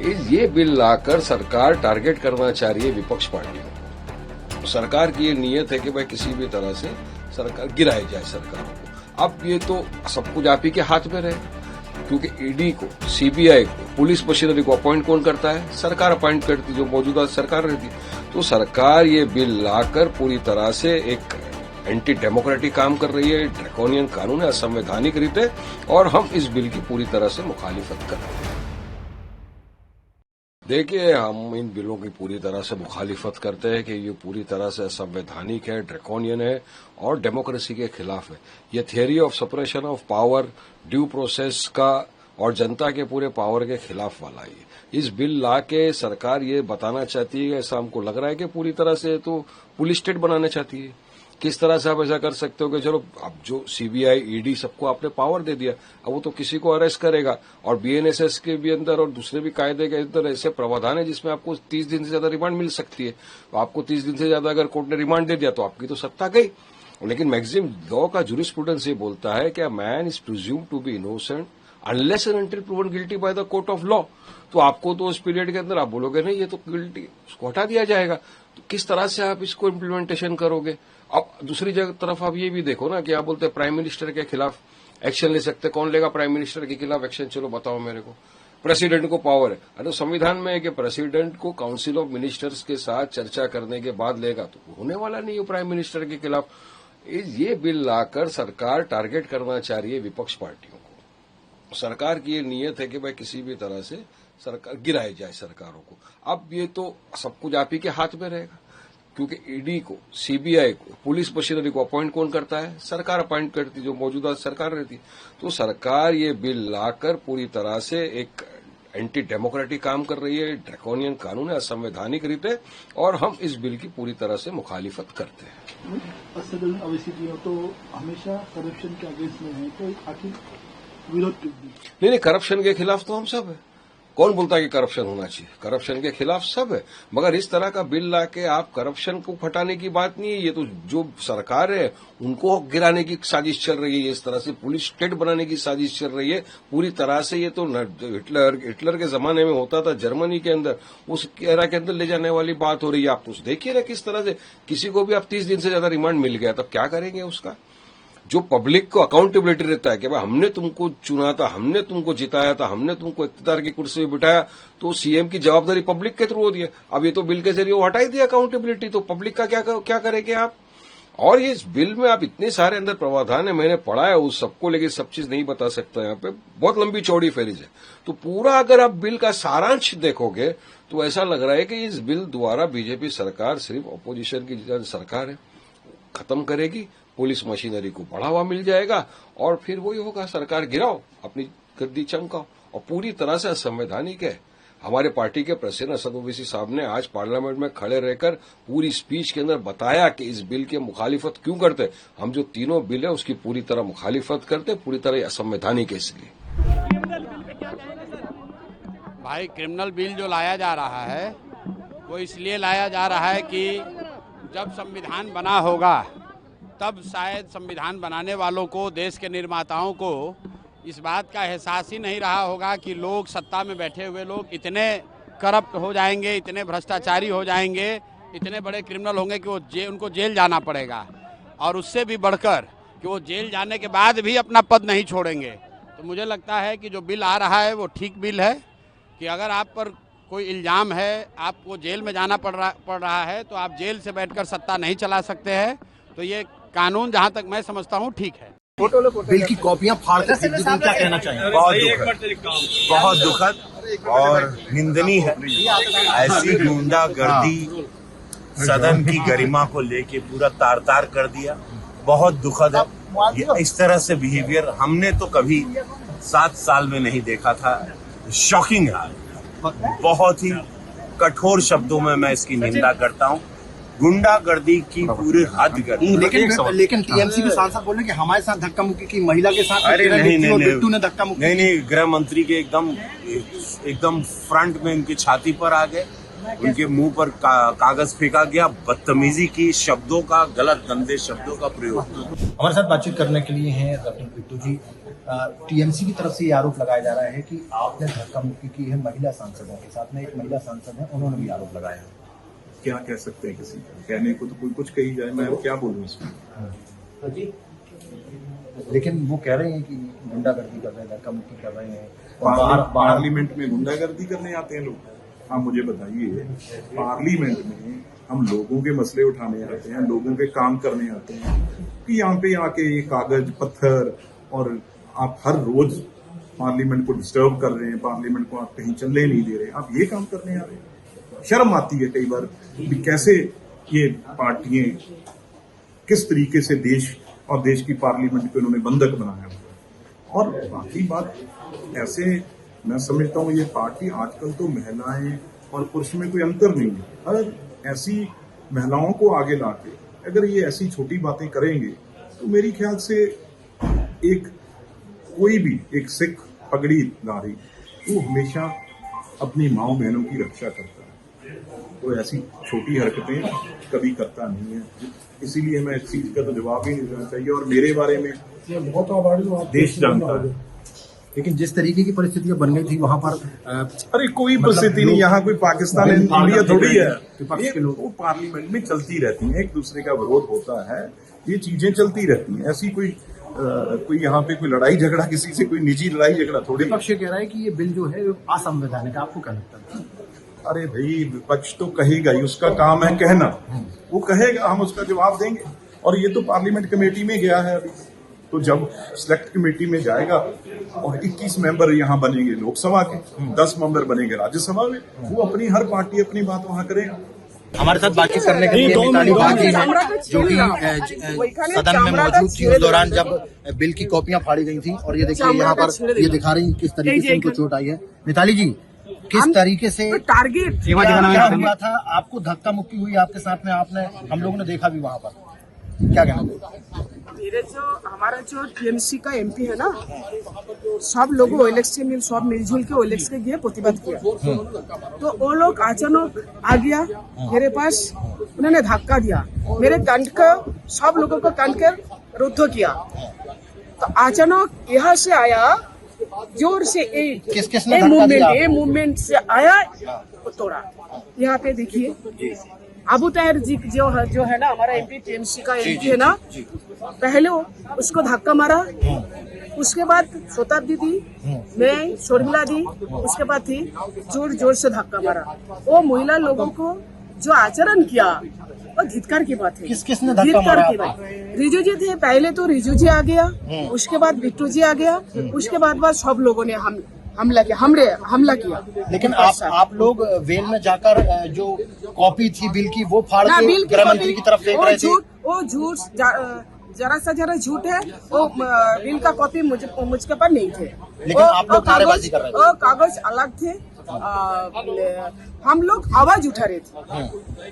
ये बिल लाकर सरकार टारगेट करना चाह रही है विपक्ष पार्टियों। सरकार की ये नीयत है कि भाई किसी भी तरह से सरकार गिराई जाए सरकार को। अब ये तो सब कुछ आप ही के हाथ में रहे, क्योंकि ईडी को, सीबीआई को, पुलिस मशीनरी को अपॉइंट कौन करता है? सरकार अपॉइंट करती, जो मौजूदा सरकार रहती। तो सरकार ये बिल लाकर पूरी तरह से एक एंटी डेमोक्रेटिक काम कर रही है, ड्रैकोनियन कानून है, असंवैधानिक रीते, और हम इस बिल की पूरी तरह से मुखालिफत कर रहे हैं। देखिए, हम इन बिलों की पूरी तरह से मुखालिफत करते हैं कि ये पूरी तरह से असंवैधानिक है, ड्रैकोनियन है और डेमोक्रेसी के खिलाफ है। ये theory of separation of power, due process का और जनता के पूरे पावर के खिलाफ वाला है। इस बिल ला के सरकार ये बताना चाहती है, ऐसा हमको लग रहा है कि पूरी तरह से तो पुलिस स्टेट बनाना चाहती है। किस तरह से आप ऐसा कर सकते हो कि चलो अब जो सीबीआई, ईडी सबको आपने पावर दे दिया, अब वो तो किसी को अरेस्ट करेगा, और बीएनएसएस के भी अंदर और दूसरे भी कायदे के अंदर ऐसे प्रावधान है जिसमें आपको 30 दिन से ज्यादा रिमांड मिल सकती है। तो आपको 30 दिन से ज्यादा अगर कोर्ट ने रिमांड दे दिया तो आपकी तो सत्ता गई। लेकिन मैक्सिमम लॉ का जूरिस्प्रूडेंस ये बोलता है कि a man is presumed to be innocent unless and until proven guilty by the court of law. तो आपको तो उस पीरियड के अंदर आप बोलोगे नहीं ये तो गिल्टी, उसको हटा दिया जाएगा। तो किस तरह से आप इसको इम्प्लीमेंटेशन करोगे? अब दूसरी तरफ आप ये भी देखो ना कि आप बोलते हैं प्राइम मिनिस्टर के खिलाफ एक्शन ले सकते, कौन लेगा प्राइम मिनिस्टर के खिलाफ एक्शन? चलो बताओ मेरे को। प्रेसिडेंट को पावर है, अरे संविधान में है कि प्रेसिडेंट को काउंसिल ऑफ मिनिस्टर्स के साथ चर्चा करने के बाद लेगा, तो होने वाला नहीं है प्राइम मिनिस्टर के खिलाफ। ये बिल लाकर सरकार टारगेट करना चाह रही है विपक्ष पार्टियों को। सरकार की ये नीयत है कि भाई किसी भी तरह से सरकार गिराई जाए सरकारों को। अब ये तो सब कुछ आप ही के हाथ में रहेगा, क्योंकि ईडी को, सीबीआई को, पुलिस मशीनरी को अपॉइंट कौन करता है? सरकार अपॉइंट करती, जो मौजूदा सरकार रहती। तो सरकार ये बिल लाकर पूरी तरह से एक एंटी डेमोक्रेटिक काम कर रही है, ड्रैकोनियन कानून है, असंवैधानिक रीते, और हम इस बिल की पूरी तरह से मुखालिफत करते हैं। सदन अवैध तो हमेशा करप्शन के अगेंस्ट में है, तो आखिर विरोध क्यों? नहीं, करप्शन के खिलाफ तो हम सब है। कौन बोलता है कि करप्शन होना चाहिए? करप्शन के खिलाफ सब है, मगर इस तरह का बिल लाके आप करप्शन को हटाने की बात नहीं है। ये तो जो सरकार है उनको गिराने की साजिश चल रही है, इस तरह से पुलिस स्टेट बनाने की साजिश चल रही है पूरी तरह से। ये तो हिटलर के जमाने में होता था जर्मनी के अंदर, उस एरा के अंदर ले जाने वाली बात हो रही है। आप तो देखिए ना किस तरह से किसी को भी आप 30 दिन से ज्यादा रिमांड मिल गया, तब क्या करेंगे उसका? जो पब्लिक को अकाउंटेबिलिटी रहता है कि भाई हमने तुमको चुना था, हमने तुमको जिताया था, हमने तुमको इख्तियार की कुर्सी में बिठाया, तो सीएम की जवाबदारी पब्लिक के थ्रू होती है। अब ये तो बिल के जरिए वो हटा ही दिया अकाउंटेबिलिटी, तो पब्लिक का क्या करेंगे आप? और ये इस बिल में आप इतने सारे अंदर प्रावधान है, मैंने पढ़ा है उस सबको, लेकिन सब चीज नहीं बता सकता यहाँ पे, बहुत लंबी चौड़ी फहरिस्त है। तो पूरा अगर आप बिल का सारांश देखोगे तो ऐसा लग रहा है कि इस बिल द्वारा बीजेपी सरकार सिर्फ अपोजिशन की सरकार है, खत्म करेगी, पुलिस मशीनरी को बढ़ावा मिल जाएगा, और फिर वही होगा, सरकार गिराओ, अपनी गद्दी चमकाओ, और पूरी तरह से असंवैधानिक है। हमारे पार्टी के प्रेसिडेंट असद ओवैसी साहब ने आज पार्लियामेंट में खड़े रहकर पूरी स्पीच के अंदर बताया कि इस बिल के मुखालिफत क्यों करते। हम जो तीनों बिल है उसकी पूरी तरह मुखालिफत करते, पूरी तरह असंवैधानिक है। इसलिए भाई क्रिमिनल बिल जो लाया जा रहा है वो इसलिए लाया जा रहा है कि जब संविधान बना होगा तब शायद संविधान बनाने वालों को, देश के निर्माताओं को इस बात का एहसास ही नहीं रहा होगा कि लोग, सत्ता में बैठे हुए लोग इतने करप्ट हो जाएंगे, इतने भ्रष्टाचारी हो जाएंगे, इतने बड़े क्रिमिनल होंगे कि उनको जेल जाना पड़ेगा, और उससे भी बढ़कर कि वो जेल जाने के बाद भी अपना पद नहीं छोड़ेंगे। तो मुझे लगता है कि जो बिल आ रहा है वो ठीक बिल है कि अगर आप पर कोई इल्ज़ाम है, आपको जेल में जाना पड़ रहा है, तो आप जेल से बैठकर सत्ता नहीं चला सकते हैं। तो ये कानून जहां तक मैं समझता हूं ठीक है। बिल की कॉपियां फाड़कर फेंक दी, क्या कहना चाहिए? बहुत दुखद और निंदनीय है। ऐसी गुंडागर्दी सदन की गरिमा को लेके पूरा तार-तार कर दिया, बहुत दुखद है। इस तरह से बिहेवियर हमने तो कभी 7 साल में नहीं देखा था। शॉकिंग है, बहुत ही कठोर शब्दों में मैं इसकी निंदा करता हूँ। गुंडागर्दी की पूरी हद कर दी। लेकिन टीएमसी के सांसद बोले कि हमारे साथ धक्का मुक्की की, महिला के साथ बिट्टू ने धक्का मुक्की। नहीं, गृह मंत्री के एकदम फ्रंट में उनकी छाती पर आ गए, उनके मुंह पर कागज फेंका गया, बदतमीजी की शब्दों का, गलत गंदे शब्दों का प्रयोग। हमारे साथ बातचीत करने के लिए हैं डॉक्टर बिट्टू जी। टीएमसी की तरफ से ये आरोप लगाया जा रहा है कि आपने धक्का मुक्की की है महिला सांसदों के साथ में। एक महिला सांसद है, उन्होंने भी आरोप लगाया है। क्या कह सकते हैं, किसी का कहने को तो कोई कुछ कही जाए, मैं क्या बोलूं इसमें। लेकिन वो कह रहे हैं कि गुंडागर्दी कर रहे हैं, धक्का मुक्की कर रहे हैं। पार्लियामेंट में गुंडागर्दी करने आते हैं लोग? आप मुझे बताइए, पार्लियामेंट में हम लोगों के मसले उठाने आते हैं, लोगों के काम करने आते हैं कि यहाँ पे आके ये कागज पत्थर, और आप हर रोज पार्लियामेंट को डिस्टर्ब कर रहे हैं, पार्लियामेंट को आप कहीं चलने नहीं दे रहे, आप ये काम करने आ रहे हैं। शर्म आती है कई बार कि कैसे ये पार्टियां किस तरीके से देश और देश की पार्लियामेंट को इन्होंने बंधक बनाया हुआ। और बाकी बात ऐसे मैं समझता हूँ, ये पार्टी आजकल तो महिलाएं और पुरुष में कोई अंतर नहीं है। हर ऐसी महिलाओं को आगे लाके अगर ये ऐसी छोटी बातें करेंगे तो मेरी ख्याल से कोई भी एक सिख पगड़ीधारी वो हमेशा अपनी माओ बहनों की रक्षा करता है, तो ऐसी छोटी हरकतें कभी करता नहीं है। इसीलिए मैं इस चीज का तो जवाब ही नहीं देना चाहिए, और मेरे बारे में देश जानता है। लेकिन जिस तरीके की परिस्थितियां बन गई थी वहां पर अरे कोई परिस्थिति नहीं, यहाँ कोई पाकिस्तान इंडिया थोड़ी है। वो पार्लियामेंट में चलती रहती है, एक दूसरे का विरोध होता है, ये चीजें चलती रहती हैं। ऐसी कोई यहाँ पे कोई लड़ाई झगड़ा, किसी से कोई निजी लड़ाई झगड़ा थोड़ी। विपक्ष कह रहा है कि ये बिल जो है असंवैधानिक है, आपको क्या लगता है? अरे भाई, विपक्ष तो कहेगा ही, उसका काम है कहना, वो कहेगा, हम उसका जवाब देंगे। और ये तो पार्लियामेंट कमेटी में गया है अभी, तो जब सिलेक्ट कमेटी में जाएगा और 21 मेंबर यहाँ बनेंगे लोकसभा के, 10 मेंबर बनेंगे राज्यसभा में, वो अपनी हर पार्टी अपनी बात वहां करेगा। हमारे साथ बातचीत करने के लिए मिताली बागी हैं, जो कि सदन में मौजूद थी उस दौरान जब बिल की कॉपियां फाड़ी गई थी। और ये देखिए यहाँ पर ये दिखा रही किस तरीके से उनको चोट आई है। मिताली जी, किस तरीके से टारगेट क्या हुआ था? आपको धक्का मुक्की हुई आपके साथ में, आपने हम लोगों ने देखा भी वहाँ पर, क्या कहना? मेरे जो हमारा जो टीएमसी का एमपी है ना, सब लोग ओएलएक्स से सब मिलजुल के ओएलएक्स के गए, प्रतिवाद किया। तो वो लोग अचानक आ गया मेरे पास, उन्होंने धक्का दिया, मेरे कंठ को, सब लोगों को कंठ के रुद्ध किया। तो अचानक यहाँ से आया जोर से, ये मूवमेंट से आया, तोड़ा। यहाँ पे देखिए अबू ताहिर जी जो है ना, हमारा एमपी टीएमसी का एमपी है ना, पहले उसको धक्का मारा, उसके बाद शताब्दी दी, मैं शर्मिला दी, उसके बाद थी जोर जोर से धक्का मारा। वो महिला लोगों को जो आचरण किया वो धिक्कार की बात है। किसने धक्का मारा? रिजू जी थे पहले, तो रिजू जी आ गया, उसके बाद बिट्टू जी आ गया, उसके बाद सब लोगों ने हमला किया। लेकिन आप लोग वेल में जाकर जो कॉपी थी बिल की वो फाड़ के गृह मंत्री की तरफ फेंक रहे थे। वो झूठ, जरा झूठ है। वो बिल का कॉपी मुझके पास नहीं थे, लेकिन आप लोग नारेबाजी कर रहे थे। कागज अलग थे, हम लोग आवाज उठा रहे थे।